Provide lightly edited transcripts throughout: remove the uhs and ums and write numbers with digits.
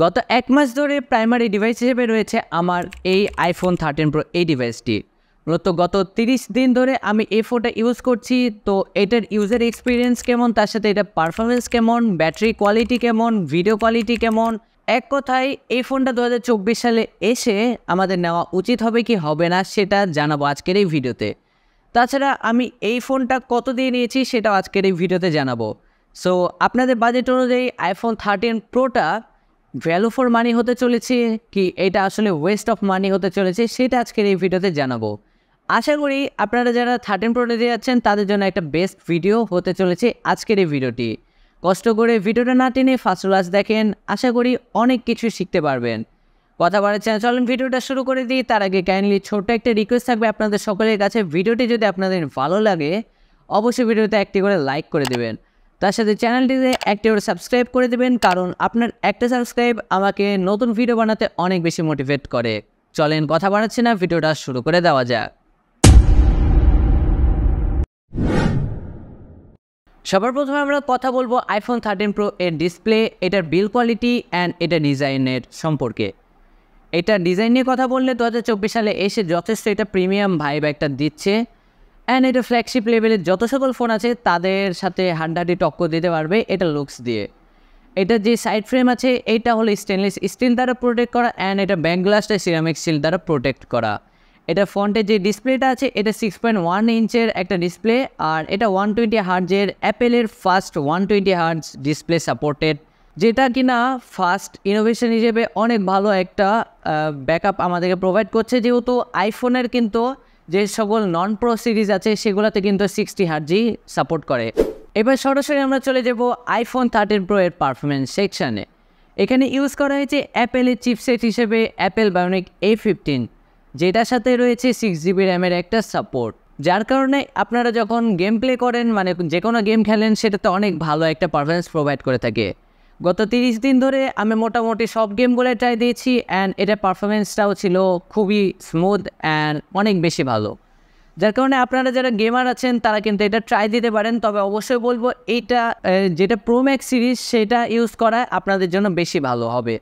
গত 1 মাস ধরে primary device হিসেবে রয়েছে আমার এই আইফোন 13 প্রো এই ডিভাইসটি। মূলত গত 30 দিন ধরে আমি এই ফোনটা ইউজ করছি। তো এটার ইউজার এক্সপিরিয়েন্স কেমন, তার সাথে এটা পারফরমেন্স কেমন, ব্যাটারি কোয়ালিটি কেমন, ভিডিও কোয়ালিটি কেমন, এক কথায় এই ফোনটা 2024 সালে এসে আমাদের নেওয়া উচিত হবে কি হবে না সেটা জানাবো আজকের এই ভিডিওতে। তাছাড়া আমি এই ফোনটা কত দিয়ে নিয়েছি সেটাও আজকের এই ভিডিওতে জানাবো। সো আপনাদের বাজেট অনুযায়ী আইফোন 13 প্রোটা ভ্যালু ফর মানি হতে চলেছে কি এটা আসলে ওয়েস্ট অফ মানি হতে চলেছে সেটা আজকের এই ভিডিওতে জানাবো। আশা করি আপনারা যারা 13 প্রো নিতে যাচ্ছেন তাদের জন্য একটা বেস্ট ভিডিও হতে চলেছে আজকের এই ভিডিওটি। কষ্ট করে ভিডিওটা না টেনে ফার্স্ট ক্লাস দেখেন, আশা করি অনেক কিছু শিখতে পারবেন। কথা বাড়াচ্ছেন, চলুন ভিডিওটা শুরু করে দিই। তার আগে কাইন্ডলি ছোট্ট একটা রিকোয়েস্ট থাকবে আপনাদের সকলের কাছে, ভিডিওটি যদি আপনাদের ভালো লাগে অবশ্যই ভিডিওতে একটি করে লাইক করে দেবেন, তার সাথে চ্যানেলটিতে একটি করে সাবস্ক্রাইব করে দেবেন, কারণ আপনার একটা সাবস্ক্রাইব আমাকে নতুন ভিডিও বানাতে অনেক বেশি মোটিভেট করে। চলেন কথা বাড়াচ্ছি না, ভিডিওটা শুরু করে দেওয়া যাক। সবার প্রথমে আমরা কথা বলবো আইফোন 13 প্রো এর ডিসপ্লে, এটার বিল্ড কোয়ালিটি অ্যান্ড এটা ডিজাইনের সম্পর্কে। এটা ডিজাইন নিয়ে কথা বললে 2024 সালে এসে যথেষ্ট এটা প্রিমিয়াম ভাইব একটা দিচ্ছে অ্যান্ড এটা ফ্ল্যাগশিপ লেভেলের যত সকল ফোন আছে তাদের সাথে হাড্ডাহাড্ডি টক্কর দিতে পারবে এটা লুকস দিয়ে। এটা যে সাইড ফ্রেম আছে এইটা হলো স্টেনলেস স্টিল দ্বারা প্রোটেক্ট করা অ্যান্ড এটা ব্যাক গ্লাসটা সিরামিক স্টিল দ্বারা প্রোটেক্ট করা। এটা ফ্রন্টে যে ডিসপ্লেটা আছে এটা 6.1 ইঞ্চের একটা ডিসপ্লে, আর এটা 120 হার্টজের অ্যাপেলের ফার্স্ট 120 হার্টজ ডিসপ্লে সাপোর্টেড, যেটা কিনা ফার্স্ট ইনোভেশন হিসেবে অনেক ভালো একটা ব্যাকআপ আমাদেরকে প্রোভাইড করছে, যেহেতু আইফোনের কিন্তু যে সকল নন প্রো সিরিজ আছে সেগুলোতে কিন্তু 60 হার্টজই সাপোর্ট করে। এবার সরাসরি আমরা চলে যাব আইফোন 13 প্রো এর পারফরমেন্স সেকশানে। এখানে ইউজ করা হয়েছে অ্যাপেলের চিপসেট হিসেবে অ্যাপেল বায়োনিক A15, যেটার সাথে রয়েছে 6GB র্যামের একটা সাপোর্ট, যার কারণে আপনারা যখন গেম প্লে করেন মানে যে কোনো গেম খেলেন সেটাতে অনেক ভালো একটা পারফরমেন্স প্রোভাইড করে থাকে। গত 30 দিন ধরে আমি মোটামুটি সব গেমগুলো ট্রাই দিয়েছি অ্যান্ড এটার পারফরমেন্সটাও ছিল খুবই স্মুথ অ্যান্ড অনেক বেশি ভালো, যার কারণে আপনারা যারা গেমার আছেন তারা কিন্তু এটা ট্রাই দিতে পারেন। তবে অবশ্যই বলবো এইটা যেটা প্রো ম্যাক্স সিরিজ সেটা ইউজ করা আপনাদের জন্য বেশি ভালো হবে,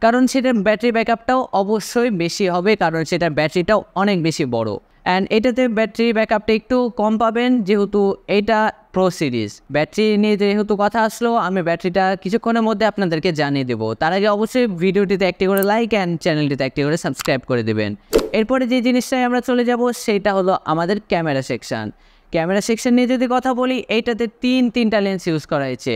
কারণ সেটার ব্যাটারি ব্যাকআপটাও অবশ্যই বেশি হবে, কারণ সেটার ব্যাটারিটাও অনেক বেশি বড় অ্যান্ড এটাতে ব্যাটারি ব্যাকআপটা একটু কম পাবেন, যেহেতু এটা প্রো সিরিজ। ব্যাটারি নিয়ে যেহেতু কথা আসলো আমি ব্যাটারিটা কিছুক্ষণের মধ্যে আপনাদেরকে জানিয়ে দেবো। তার আগে অবশ্যই ভিডিওটিতে একটি করে লাইক অ্যান্ড চ্যানেলটিতে একটি করে সাবস্ক্রাইব করে দেবেন। এরপরে যে জিনিসটাই আমরা চলে যাব সেটা হলো আমাদের ক্যামেরা সেকশন। ক্যামেরা সেকশন নিয়ে যদি কথা বলি, এইটাতে তিনটা লেন্স ইউজ করা হয়েছে।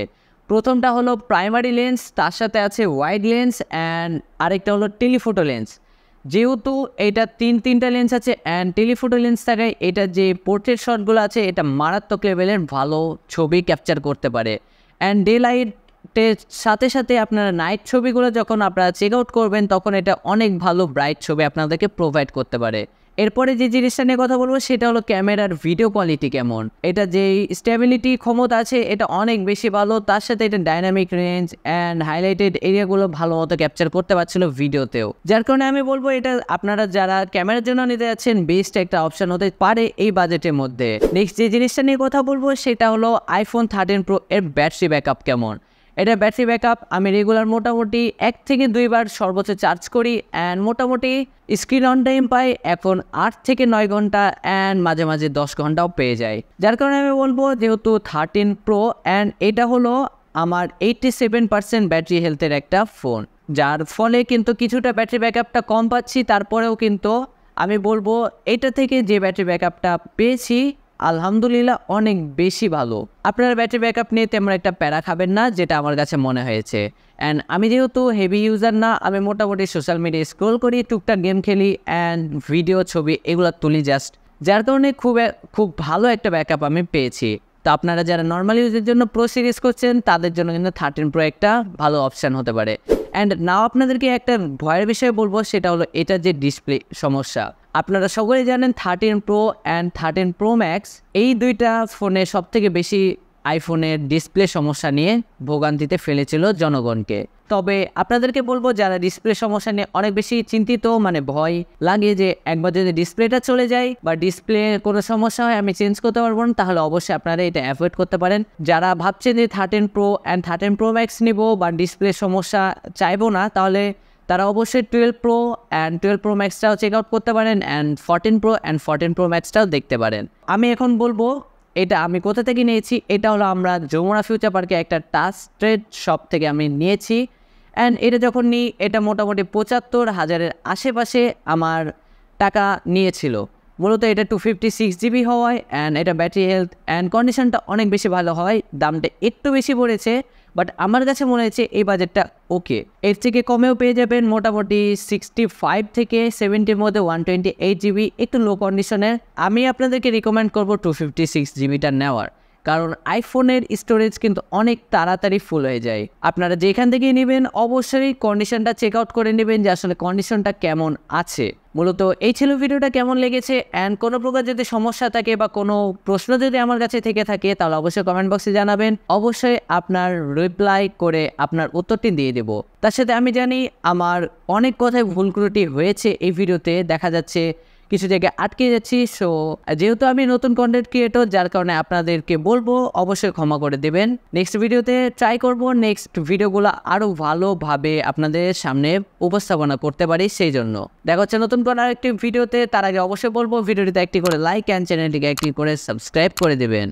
প্রথমটা হলো প্রাইমারি লেন্স, তার সাথে আছে ওয়াইড লেন্স অ্যান্ড আরেকটা হলো টেলিফোটো লেন্স। যেহেতু এটা তিনটা লেন্স আছে অ্যান্ড টেলিফোটো লেন্স থাকে, এটা যে পোর্ট্রেট শটগুলো আছে এটা মারাত্মক লেভেলের ভালো ছবি ক্যাপচার করতে পারে অ্যান্ড ডে লাইটের সাথে সাথে আপনারা নাইট ছবিগুলো যখন আপনারা চেক আউট করবেন তখন এটা অনেক ভালো ব্রাইট ছবি আপনাদেরকে প্রোভাইড করতে পারে। এরপরে যে জিনিসটা নিয়ে কথা বলবো সেটা হলো ক্যামেরার ভিডিও কোয়ালিটি কেমন। এটা যে স্টেবিলিটি ক্ষমতা আছে এটা অনেক বেশি ভালো, তার সাথে এটা ডাইনামিক রেঞ্জ অ্যান্ড হাইলাইটেড এরিয়াগুলো ভালো মতো ক্যাপচার করতে পারছিল ভিডিওতেও, যার কারণে আমি বলবো এটা আপনারা যারা ক্যামেরার জন্য নিতে যাচ্ছেন বেস্ট একটা অপশন হতে পারে এই বাজেটের মধ্যে। নেক্সট যে জিনিসটা নিয়ে কথা বলবো সেটা হলো আইফোন 13 প্রো এর ব্যাটারি ব্যাকআপ কেমন। এটা ব্যাটারি ব্যাকআপ আমি রেগুলার মোটামুটি 1 থেকে 2 বার সর্বোচ্চ চার্জ করি অ্যান্ড মোটামুটি স্ক্রিন অন টাইম পাই এখন 8 থেকে 9 ঘন্টা অ্যান্ড মাঝে মাঝে 10 ঘন্টাও পেয়ে যায়, যার কারণে আমি বলবো যেহেতু 13 প্রো অ্যান্ড এটা হলো আমার 87% ব্যাটারি হেলথের একটা ফোন, যার ফলে কিন্তু কিছুটা ব্যাটারি ব্যাকআপটা কম পাচ্ছি, তারপরেও কিন্তু আমি বলবো এটা থেকে যে ব্যাটারি ব্যাকআপটা পেয়েছি আলহামদুলিল্লাহ অনেক বেশি ভালো। আপনারা ব্যাটারি ব্যাকআপ নিয়ে তেমন একটা প্যারা খাবেন না, যেটা আমার কাছে মনে হয়েছে। অ্যান্ড আমি যেহেতু হেভি ইউজার না, আমি মোটামুটি সোশ্যাল মিডিয়ায় স্ক্রোল করি, টুকটাক গেম খেলি অ্যান্ড ভিডিও ছবি এগুলো তুলি জাস্ট, যার কারণে খুব ভালো একটা ব্যাকআপ আমি পেয়েছি। তো আপনারা যারা নর্মাল ইউজের জন্য প্রো সিরিজ করছেন তাদের জন্য কিন্তু 13 প্রো একটা ভালো অপশান হতে পারে। অ্যান্ড নাও আপনাদেরকে একটা ভয়ের বিষয়ে বলবো, সেটা হলো এটা যে ডিসপ্লে সমস্যা। আপনারা সকলেই জানেন 13 প্রো অ্যান্ড 13 প্রো ম্যাক্স এই দুইটা ফোনে সবথেকে বেশি আইফোনের ডিসপ্লে সমস্যা নিয়ে ভোগান্তিতে ফেলেছিল জনগণকে। তবে আপনাদেরকে বলবো যারা ডিসপ্লে সমস্যা নিয়ে অনেক বেশি চিন্তিত, মানে ভয় লাগে যে একবার যদি ডিসপ্লেটা চলে যায় বা ডিসপ্লে কোনো সমস্যা হয় আমি চেঞ্জ করতে পারবো না, তাহলে অবশ্যই আপনারা এটা অ্যাভয়েড করতে পারেন। যারা ভাবছেন যে 13 Pro অ্যান্ড 13 Pro Max নিব বা ডিসপ্লে সমস্যা চাইবো না, তাহলে তারা অবশ্যই 12 Pro অ্যান্ড 12 Pro Maxটাও চেক আউট করতে পারেন অ্যান্ড 14 Pro অ্যান্ড 14 Pro Maxটাও দেখতে পারেন। আমি এখন বলবো এটা আমি কোথা থেকে নিয়েছি। এটা হলো আমরা যমুনা ফিউচার পার্কে একটা ট্রাস্টেড শপ থেকে আমি নিয়েছি। অ্যান্ড এটা যখন নিই এটা মোটামুটি 75,000-এর আশেপাশে আমার টাকা নিয়েছিল। মূলত এটা 256 GB হওয়ায় অ্যান্ড এটা ব্যাটারি হেলথ অ্যান্ড কন্ডিশনটা অনেক বেশি ভালো হয়। দামটা একটু বেশি পড়েছে, বাট আমার কাছে মনে হয়েছে এই বাজেটটা ওকে। এর থেকে কমেও পেয়ে যাবেন মোটামুটি 65 থেকে 70-র মধ্যে 128 GB একটু লো কন্ডিশনের। আমি আপনাদেরকে রিকমেন্ড করবো 256 GBটা নেওয়ার, কারণ আইফোনের স্টোরেজ কিন্তু অনেক তাড়াতাড়ি ফুল হয়ে যায়। আপনারা যেখান থেকে নেবেন অবশ্যই কন্ডিশনটা চেক আউট করে নেবেন যে আসলে কন্ডিশনটা কেমন আছে। মূলত এই ছিল ভিডিওটা কেমন লেগেছে, অ্যান্ড কোনো প্রকার যদি সমস্যা থাকে বা কোনো প্রশ্ন যদি আমার কাছে থেকে থাকে তাহলে অবশ্যই কমেন্ট বক্সে জানাবেন। অবশ্যই আপনার রিপ্লাই করে আপনার উত্তরটি দিয়ে দেব। তার সাথে আমি জানি আমার অনেক কথায় ভুল ত্রুটি হয়েছে এই ভিডিওতে, দেখা যাচ্ছে কিছু জায়গায় আটকে যাচ্ছি। সো যেহেতু আমি নতুন কন্টেন্ট ক্রিয়েটর, যার কারণে আপনাদেরকে বলবো অবশ্যই ক্ষমা করে দেবেন। নেক্সট ভিডিওতে ট্রাই করব নেক্সট ভিডিওগুলো আরও ভালোভাবে আপনাদের সামনে উপস্থাপনা করতে পারি, সেই জন্য দেখা হচ্ছে নতুন কোনো আরেকটি ভিডিওতে। তার আগে অবশ্যই বলবো ভিডিওটিতে একটি করে লাইক অ্যান্ড চ্যানেলটিকে একটি করে সাবস্ক্রাইব করে দেবেন।